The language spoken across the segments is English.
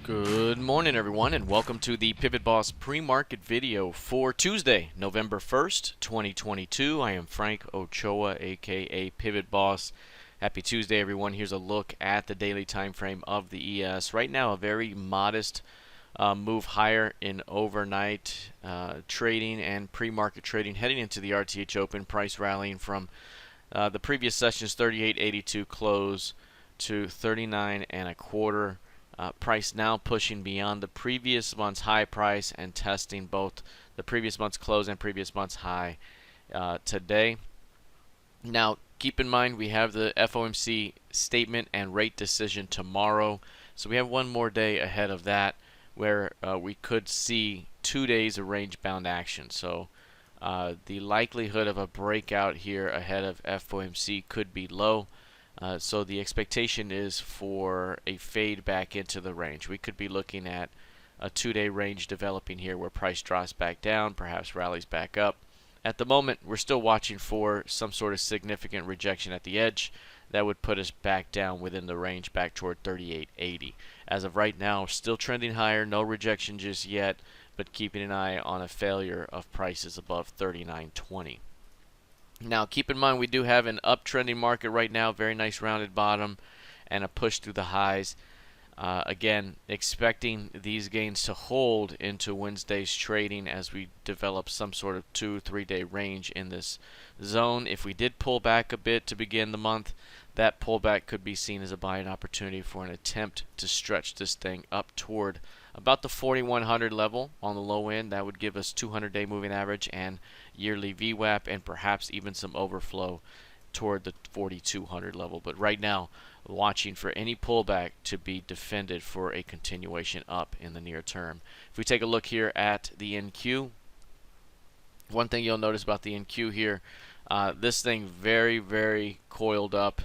Good morning, everyone, and welcome to the PivotBoss pre-market video for Tuesday, November 1st, 2022. I am Frank Ochoa, aka PivotBoss. Happy Tuesday, everyone. Here's a look at the daily time frame of the ES. Right now, a very modest move higher in overnight trading and pre-market trading heading into the RTH Open. Price rallying from the previous session's 38.82 close to 39 and a quarter. Price now pushing beyond the previous month's high price and testing both the previous month's close and previous month's high today. Now, keep in mind we have the FOMC statement and rate decision tomorrow, so we have one more day ahead of that where we could see 2 days of range-bound action. So the likelihood of a breakout here ahead of FOMC could be low. So the expectation is for a fade back into the range. We could be looking at a 2-day range developing here where price drops back down, perhaps rallies back up. At the moment, we're still watching for some sort of significant rejection at the edge that would put us back down within the range, back toward 38.80. As of right now, still trending higher, no rejection just yet, but keeping an eye on a failure of prices above 39.20. Now, keep in mind we do have an uptrending market right now, very nice rounded bottom and a push through the highs. Again, expecting these gains to hold into Wednesday's trading as we develop some sort of 2-3 day range in this zone. If we did pull back a bit to begin the month, that pullback could be seen as a buying opportunity for an attempt to stretch this thing up toward about the 4100 level on the low end. That would give us 200-day moving average and yearly VWAP, and perhaps even some overflow toward the 4200 level. But right now, watching for any pullback to be defended for a continuation up in the near term. If we take a look here at the NQ, one thing you'll notice about the NQ here, this thing very coiled up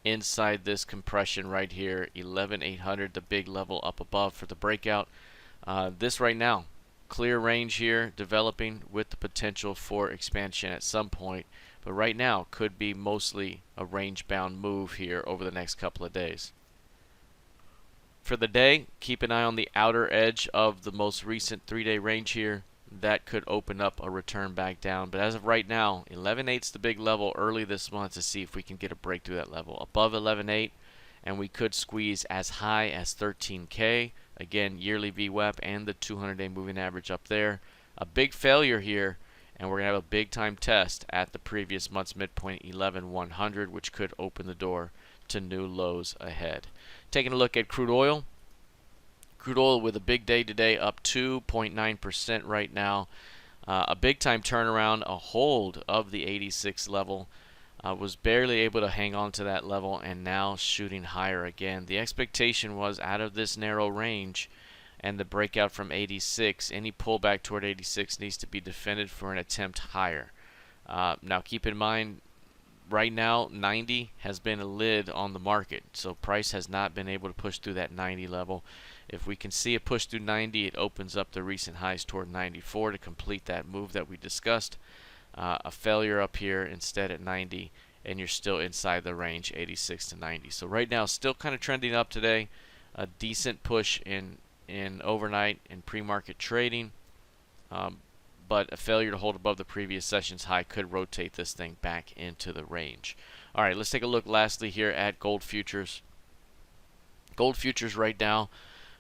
inside this compression right here, 11,800, the big level up above for the breakout. This right now, clear range here developing with the potential for expansion at some point, but right now could be mostly a range bound move here over the next couple of days. For the day, keep an eye on the outer edge of the most recent 3-day range here. That could open up a return back down, but as of right now, 11.8 is the big level early this month to see if we can get a break through that level above 11.8, and we could squeeze as high as 13K. Again, yearly VWAP and the 200-day moving average up there. A big failure here, and we're going to have a big time test at the previous month's midpoint, 11,100, which could open the door to new lows ahead. Taking a look at crude oil. Crude oil with a big day today, up 2.9% right now. A big time turnaround, a hold of the 86 level. Was barely able to hang on to that level and now shooting higher again. The expectation was out of this narrow range and the breakout from 86, any pullback toward 86 needs to be defended for an attempt higher. Now keep in mind, right now 90 has been a lid on the market, so price has not been able to push through that 90 level. If we can see a push through 90, it opens up the recent highs toward 94 to complete that move that we discussed. A failure up here instead at 90, and you're still inside the range, 86 to 90. So right now, still kind of trending up today. A decent push in overnight and pre-market trading, but a failure to hold above the previous session's high could rotate this thing back into the range. All right, let's take a look lastly here at gold futures. Gold futures right now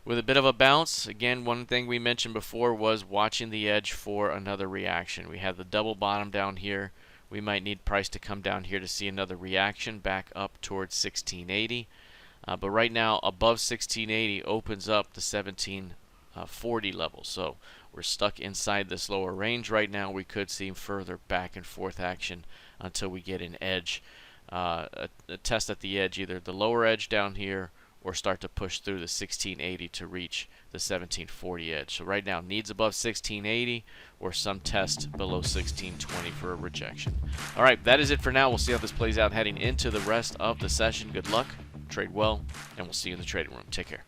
with a bit of a bounce. Again, one thing we mentioned before was watching the edge for another reaction. We have the double bottom down here. We might need price to come down here to see another reaction back up towards 1680. But right now, above 1680 opens up the 1740 level. So we're stuck inside this lower range right now. We could see further back and forth action until we get an edge, a test at the edge, either the lower edge down here or start to push through the 1680 to reach the 1740 edge. So right now, needs above 1680 or some test below 1620 for a rejection. All right, that is it for now. We'll see how this plays out heading into the rest of the session. Good luck, trade well, and we'll see you in the trading room. Take care.